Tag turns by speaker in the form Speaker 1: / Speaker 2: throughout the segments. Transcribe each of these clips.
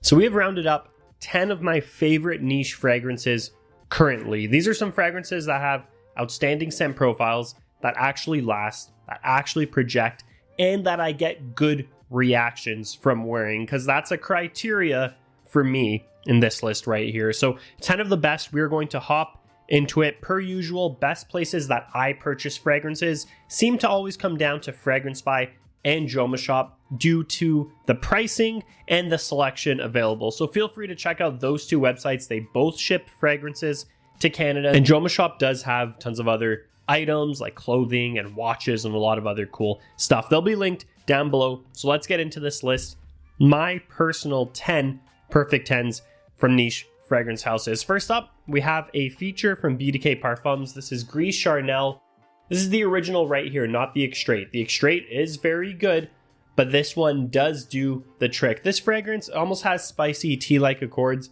Speaker 1: So we have rounded up 10 of my favorite niche fragrances currently. These are some fragrances that have outstanding scent profiles, that actually last, that actually project, and that I get good reactions from wearing, because that's a criteria for me in this list right here. So 10 of the best, we're going to hop into it. Per usual, best places that I purchase fragrances seem to always come down to Fragrance Buy and Joma Shop due to the pricing and the selection available. So feel free to check out those two websites. They both ship fragrances to Canada, and Joma Shop does have tons of other items like clothing and watches and a lot of other cool stuff. They'll be linked down below. So let's get into this list. My personal 10 perfect 10s from niche fragrance houses. First up, we have a feature from BDK Parfums. This is Gris Charnel. This is the original right here, not the Extrait. The Extrait is very good, but this one does do the trick. This fragrance almost has spicy tea-like accords.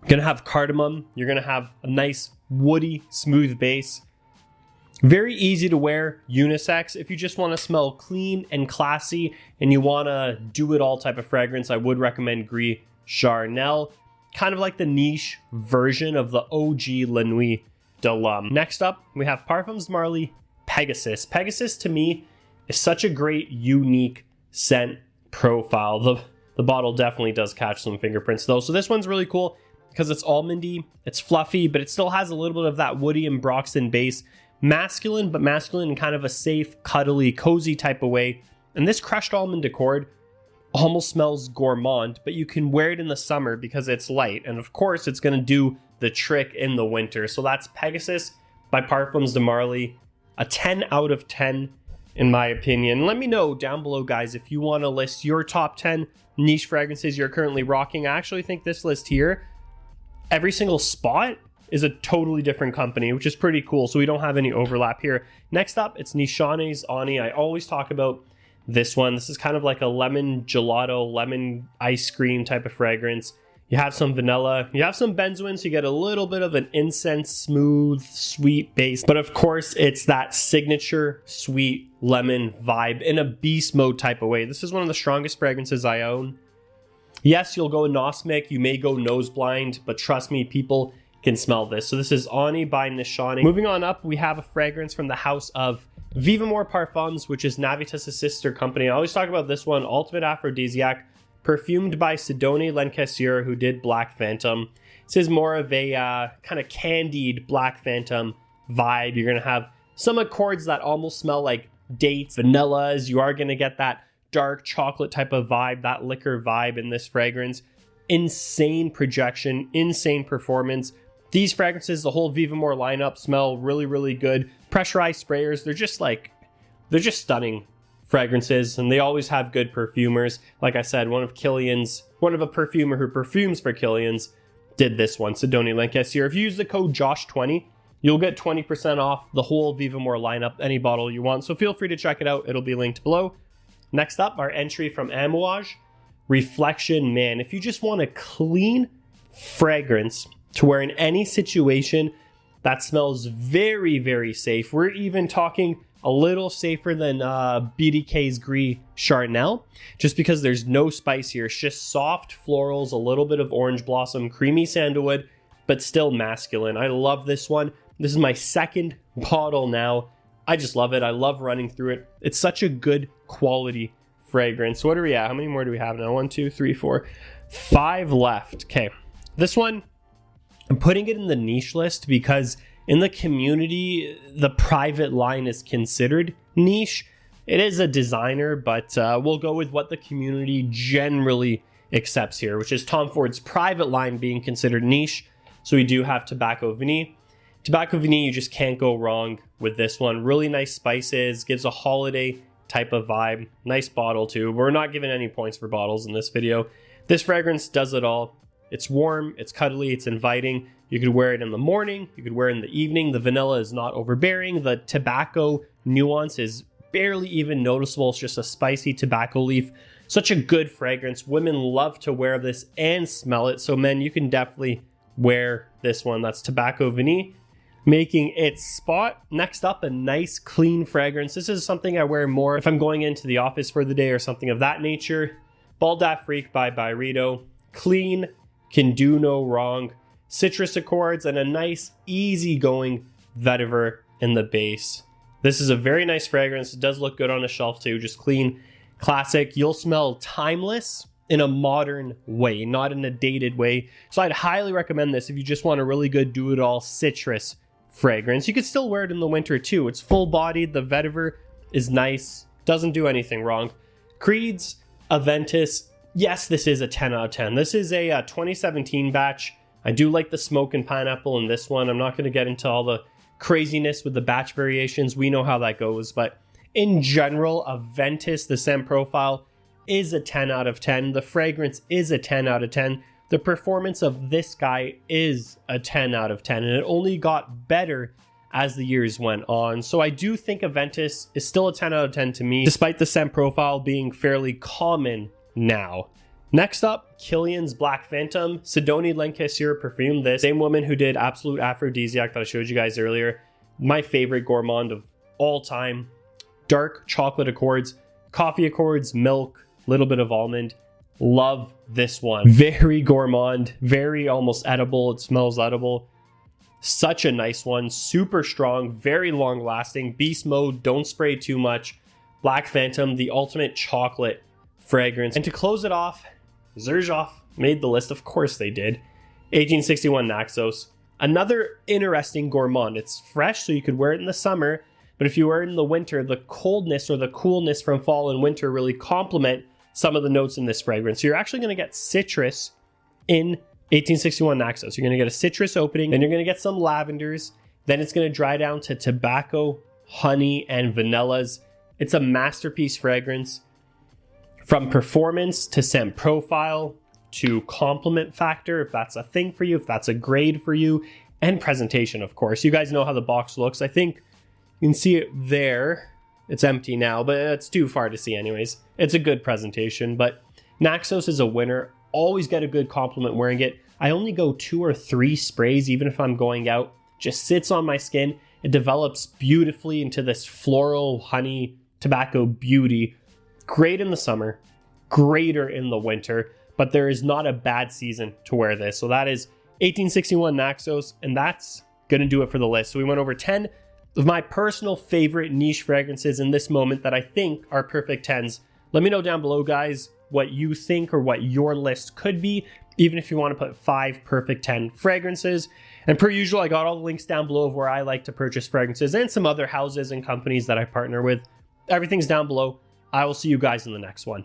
Speaker 1: You're gonna have cardamom. You're gonna have a nice woody, smooth base. Very easy to wear, unisex. If you just want to smell clean and classy and you want to do it all type of fragrance, I would recommend Gris Charnel. Kind of like the niche version of the OG La Nuit de l'Homme. Next up, we have Parfums De Marly Pegasus. Pegasus to me is such a great, unique scent profile. The bottle definitely does catch some fingerprints though. So this one's really cool because it's almondy, it's fluffy, but it still has a little bit of that Woody and Broxton base. Masculine, but masculine in kind of a safe, cuddly, cozy type of way. And this crushed almond accord almost smells gourmand, but you can wear it in the summer because it's light. And of course, it's going to do the trick in the winter. So that's Pegasus by Parfums De Marly. A 10 out of 10, in my opinion. Let me know down below, guys, if you want to list your top 10 niche fragrances you're currently rocking. I actually think this list here, every single spot is a totally different company, which is pretty cool. So we don't have any overlap here. Next up, it's Nishane's Ani. I always talk about this one. This is kind of like a lemon gelato, lemon ice cream type of fragrance. You have some vanilla, you have some benzoin, so you get a little bit of an incense, smooth, sweet base. But of course, it's that signature sweet lemon vibe in a beast mode type of way. This is one of the strongest fragrances I own. Yes, you'll go anosmic, you may go nose blind, but trust me, people can smell this. So this is Ani by Nishane. Moving on up, we have a fragrance from the house of Vivamore Parfums, which is Navitas' sister company. I always talk about this one, Ultimate Aphrodisiac, perfumed by Sidonie Lencaseur, who did Black Phantom. This is more of a kind of candied Black Phantom vibe. You're going to have some accords that almost smell like dates, vanillas. You are going to get that dark chocolate type of vibe, that liquor vibe in this fragrance. Insane projection, insane performance. These fragrances, the whole Vivamore lineup, smell really, really good. Pressurized sprayers, they're just stunning fragrances, and they always have good perfumers. Like I said, one of a perfumer who perfumes for Kilian's did this one, Sidonie Lencaseur. If you use the code JOSH20, you'll get 20% off the whole Vivamore lineup, any bottle you want. So feel free to check it out. It'll be linked below. Next up, our entry from Amouage, Reflection Man. If you just want a clean fragrance to wear in any situation that smells very, very safe. We're even talking a little safer than BDK's Gris Charnel, just because there's no spice here. It's just soft florals, a little bit of orange blossom, creamy sandalwood, but still masculine. I love this one. This is my second bottle now. I just love it. I love running through it. It's such a good quality fragrance. What are we at? How many more do we have now? 1, 2, 3, 4, 5 left. Okay, this one, I'm putting it in the niche list because in the community, the private line is considered niche. It is a designer, but we'll go with what the community generally accepts here, which is Tom Ford's private line being considered niche. So we do have Tobacco Vanille. Tobacco Vanille, you just can't go wrong with this one. Really nice spices, gives a holiday type of vibe. Nice bottle too. We're not giving any points for bottles in this video. This fragrance does it all. It's warm, it's cuddly, it's inviting. You could wear it in the morning, you could wear it in the evening. The vanilla is not overbearing. The tobacco nuance is barely even noticeable. It's just a spicy tobacco leaf. Such a good fragrance. Women love to wear this and smell it. So men, you can definitely wear this one. That's Tobacco Vanille, making its spot. Next up, a nice clean fragrance. This is something I wear more if I'm going into the office for the day or something of that nature. Baldat Freak by Byredo. Clean, can do no wrong. Citrus Accords, and a nice, easygoing vetiver in the base. This is a very nice fragrance. It does look good on a shelf too. Just clean, classic. You'll smell timeless in a modern way, not in a dated way. So I'd highly recommend this if you just want a really good do-it-all citrus fragrance. You could still wear it in the winter too. It's full-bodied. The vetiver is nice. Doesn't do anything wrong. Creed's Aventus. Yes, this is a 10 out of 10. This is a 2017 batch. I do like the smoke and pineapple in this one. I'm not going to get into all the craziness with the batch variations. We know how that goes. But in general, Aventus, the scent profile, is a 10 out of 10. The fragrance is a 10 out of 10. The performance of this guy is a 10 out of 10. And it only got better as the years went on. So I do think Aventus is still a 10 out of 10 to me, despite the scent profile being fairly common now. Next up, Kilian's Black Phantom, Sidonie Lancashire perfume. This same woman who did Absolute Aphrodisiac that I showed you guys earlier. My favorite gourmand of all time. Dark chocolate accords, coffee accords, milk, little bit of almond. Love this one. Very gourmand, very almost edible. It smells edible. Such a nice one. Super strong, very long lasting. Beast mode, don't spray too much. Black Phantom, the ultimate chocolate fragrance. And to close it off, Xerjoff made the list. Of course they did. 1861 Naxos. Another interesting gourmand. It's fresh, so you could wear it in the summer. But if you wear it in the winter, the coldness or the coolness from fall and winter really complement some of the notes in this fragrance. So you're actually going to get citrus in 1861 Naxos. You're going to get a citrus opening, then you're going to get some lavenders. Then it's going to dry down to tobacco, honey, and vanillas. It's a masterpiece fragrance. From performance to scent profile to complement factor, if that's a thing for you, if that's a grade for you, and presentation, of course. You guys know how the box looks. I think you can see it there. It's empty now, but it's too far to see anyways. It's a good presentation, but Naxos is a winner. Always get a good compliment wearing it. I only go 2 or 3 sprays, even if I'm going out. Just sits on my skin. It develops beautifully into this floral, honey, tobacco beauty. Great in the summer, greater in the winter, but there is not a bad season to wear this. So that is 1861 Naxos, and that's going to do it for the list. So we went over 10 of my personal favorite niche fragrances in this moment that I think are perfect 10s. Let me know down below, guys, what you think or what your list could be, even if you want to put 5 perfect 10 fragrances. And per usual, I got all the links down below of where I like to purchase fragrances and some other houses and companies that I partner with. Everything's down below. I will see you guys in the next one.